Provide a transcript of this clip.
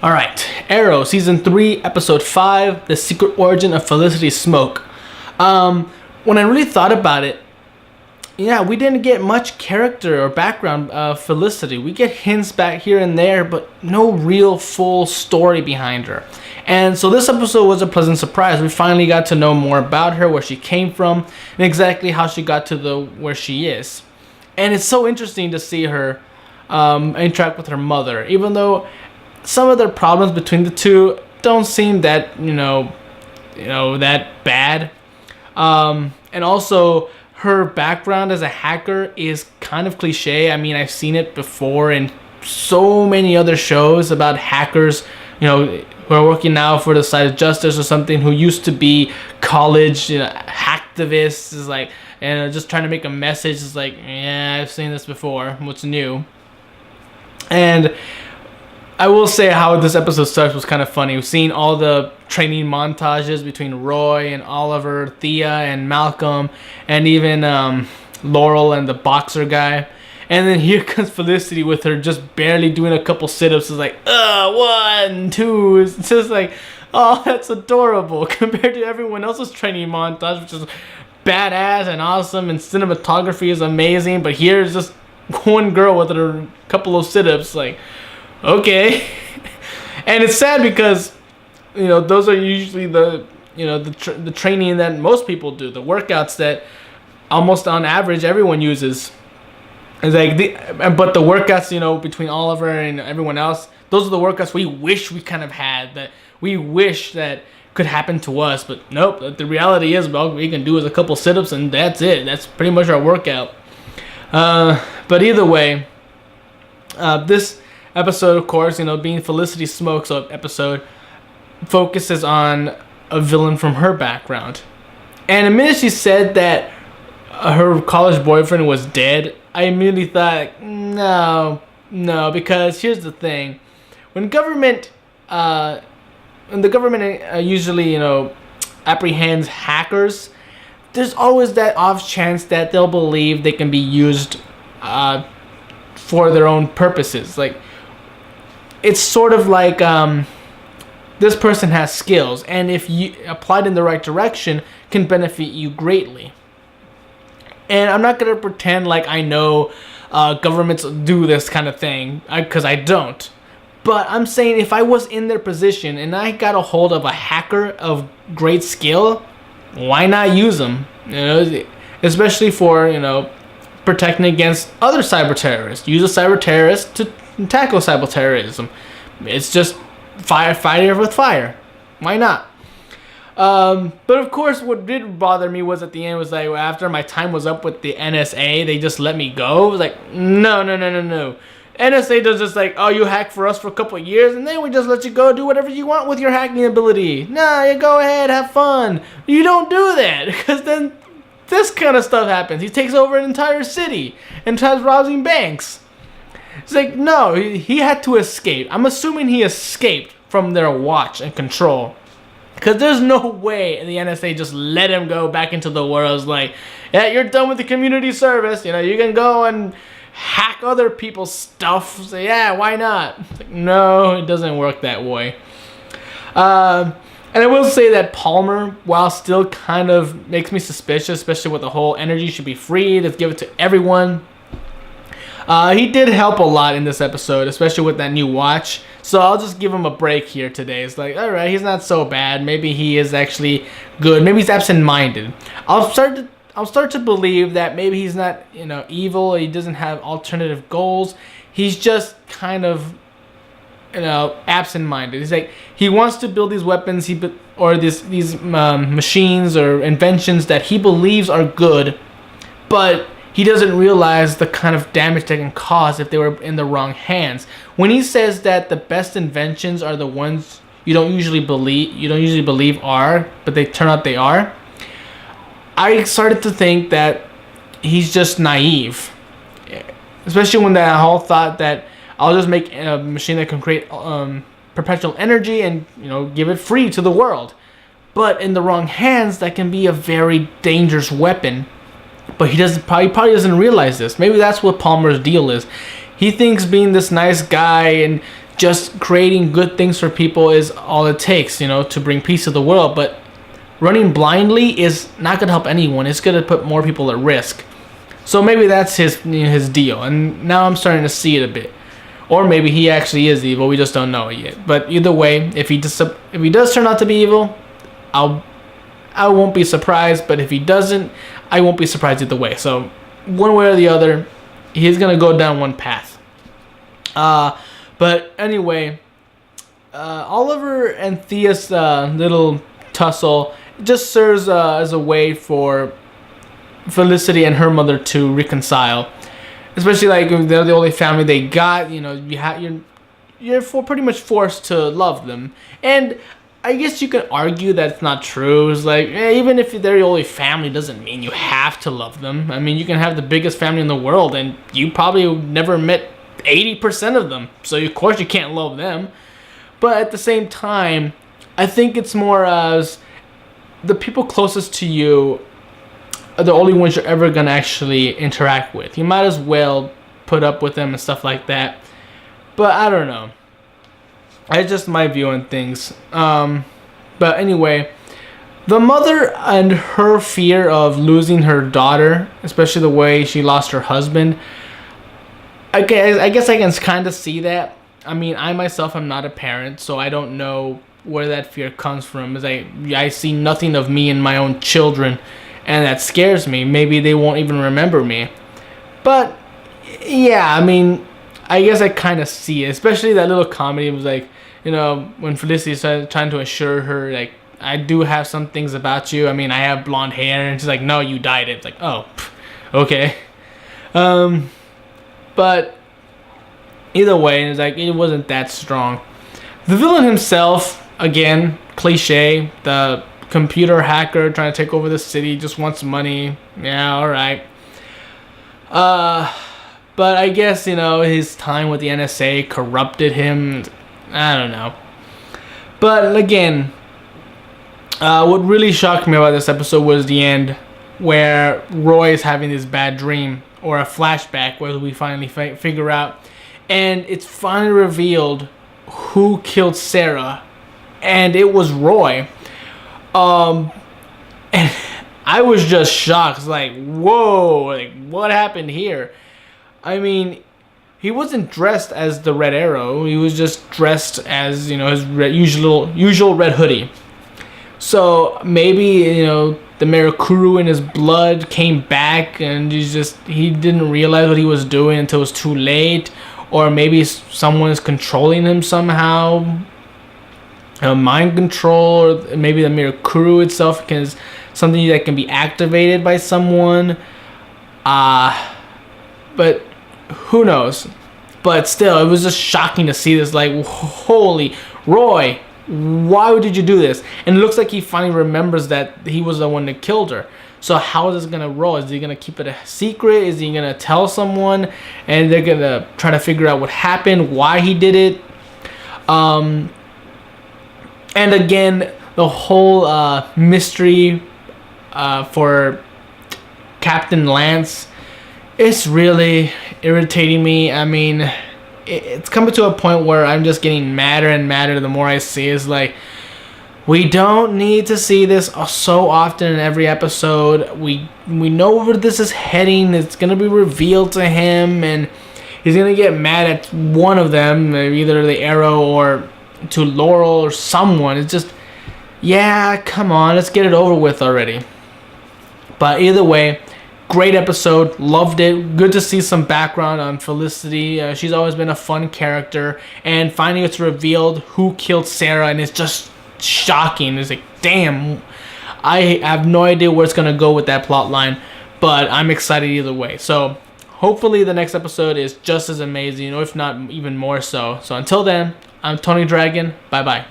All right, Arrow season 3, episode 5, The Secret Origin of Felicity Smoak. When I really thought about it, yeah, we didn't get much character or background of Felicity. We get hints back here and there, but no real full story behind her. And so this episode was a pleasant surprise. We finally got to know more about her, where she came from, and exactly how she got to where she is. And it's so interesting to see her interact with her mother, even though some of the problems between the two don't seem that that bad. And also her background as a hacker is kind of cliche. I mean, I've seen it before in so many other shows about hackers, who are working now for the side of justice or something, who used to be college hacktivists, is like, and just trying to make a message. Is like, yeah, I've seen this before. What's new? And I will say how this episode starts was kind of funny. We've seen all the training montages between Roy and Oliver, Thea and Malcolm, and even Laurel and the boxer guy. And then here comes Felicity with her just barely doing a couple sit-ups. It's like, 1, 2. It's just like, oh, that's adorable compared to everyone else's training montage, which is badass and awesome, and cinematography is amazing. But here's just one girl with her couple of sit-ups, like, okay. And it's sad because those are usually the the training that most people do, the workouts that almost on average everyone uses. It's like but the workouts between Oliver and everyone else, those are the workouts we wish we kind of had, that we wish that could happen to us. But nope, the reality is, all we can do is a couple sit-ups and that's it. That's pretty much our workout. But either way, this episode, of course, being Felicity Smoak's episode, focuses on a villain from her background. And the minute she said that her college boyfriend was dead, I immediately thought, no, because here's the thing. When the government usually, apprehends hackers, there's always that off chance that they'll believe they can be used for their own purposes. Like, it's sort of like this person has skills, and if you applied in the right direction, can benefit you greatly. And I'm not gonna pretend like I know governments do this kind of thing, because I don't. But I'm saying, if I was in their position and I got a hold of a hacker of great skill, why not use them? Especially for protecting against other cyber terrorists. Use a cyber terrorist to tackle cyber terrorism. It's just fire with fire. Why not? But of course, what did bother me was at the end was like, after my time was up with the NSA, they just let me go. It was like, no. NSA does just like, oh, you hack for us for a couple of years, and then we just let you go do whatever you want with your hacking ability. Nah, you go ahead, have fun. You don't do that, because then this kind of stuff happens. He takes over an entire city and tries robbing banks. It's like, no, he had to escape. I'm assuming he escaped from their watch and control, because there's no way the NSA just let him go back into the world. It's like, yeah, you're done with the community service. You can go and hack other people's stuff. So yeah, why not? It's like, no, it doesn't work that way. And I will say that Palmer, while still kind of makes me suspicious, especially with the whole energy should be free, let's give it to everyone. He did help a lot in this episode, especially with that new watch. So I'll just give him a break here today. It's like, alright, he's not so bad. Maybe he is actually good. Maybe he's absent-minded. I'll start to believe that maybe he's not, evil. He doesn't have alternative goals. He's just kind of, absent-minded. He's like, he wants to build these weapons, or these machines or inventions that he believes are good, but he doesn't realize the kind of damage they can cause if they were in the wrong hands. When he says that the best inventions are the ones you don't usually believe are, but they turn out they are, I started to think that he's just naive. Especially when that whole thought that I'll just make a machine that can create perpetual energy and give it free to the world. But in the wrong hands, that can be a very dangerous weapon. But he probably doesn't realize this. Maybe that's what Palmer's deal is. He thinks being this nice guy and just creating good things for people is all it takes, to bring peace to the world. But running blindly is not going to help anyone. It's going to put more people at risk. So maybe that's his deal. And now I'm starting to see it a bit. Or maybe he actually is evil. We just don't know it yet. But either way, if he does turn out to be evil, I won't be surprised. But if he doesn't, I won't be surprised either way. So one way or the other, he's going to go down one path. But anyway, Oliver and Thea's little tussle just serves as a way for Felicity and her mother to reconcile. Especially like they're the only family they got. You're pretty much forced to love them. And I guess you can argue that it's not true. It's like, even if they're your only family, doesn't mean you have to love them. I mean, you can have the biggest family in the world, and you probably never met 80% of them. So of course you can't love them. But at the same time, I think it's more as the people closest to you are the only ones you're ever going to actually interact with. You might as well put up with them and stuff like that. But I don't know. It's just my view on things. But anyway, the mother and her fear of losing her daughter, especially the way she lost her husband, I guess I can kind of see that. I mean, I myself am not a parent, so I don't know where that fear comes from. As I see nothing of me in my own children, and that scares me. Maybe they won't even remember me. But yeah, I mean, I guess I kind of see it. Especially that little comedy was like, when Felicity started trying to assure her, like, I do have some things about you. I mean, I have blonde hair, and she's like, no, you dyed it. It's like, oh, okay. But either way, it's like it wasn't that strong. The villain himself, again, cliche, the computer hacker trying to take over the city, just wants money. Yeah, alright. But I guess, his time with the NSA corrupted him. I don't know. But again, what really shocked me about this episode was the end, where Roy is having this bad dream, or a flashback, where we finally figure out, and it's finally revealed who killed Sarah, and it was Roy. And I was just shocked. It's like, whoa, like, what happened here? I mean, he wasn't dressed as the Red Arrow. He was just dressed as, his usual red hoodie. So maybe, the Mirakuru in his blood came back, and he didn't realize what he was doing until it was too late. Or maybe someone is controlling him somehow. Mind control, or maybe the Mirakuru itself is something that can be activated by someone. But who knows? But still, it was just shocking to see this. Like, holy, Roy, why did you do this? And it looks like he finally remembers that he was the one that killed her. So how is this gonna roll? Is he gonna keep it a secret? Is he gonna tell someone, and they're gonna try to figure out what happened, why he did it? And again, the whole mystery for Captain Lance, it's really irritating me. I mean, it's coming to a point where I'm just getting madder and madder the more I see. It's like, we don't need to see this so often in every episode. We know where this is heading. It's going to be revealed to him, and he's going to get mad at one of them, either the Arrow or to Laurel or someone. It's just, yeah, come on, let's get it over with already. But either way, great episode, loved it. Good to see some background on Felicity. She's always been a fun character, and finally it's revealed who killed Sarah, and it's just shocking. It's like, damn, I have no idea where it's gonna go with that plot line, but I'm excited either way. So hopefully the next episode is just as amazing, or if not even more so. So until then, I'm Tony Dragon. Bye bye.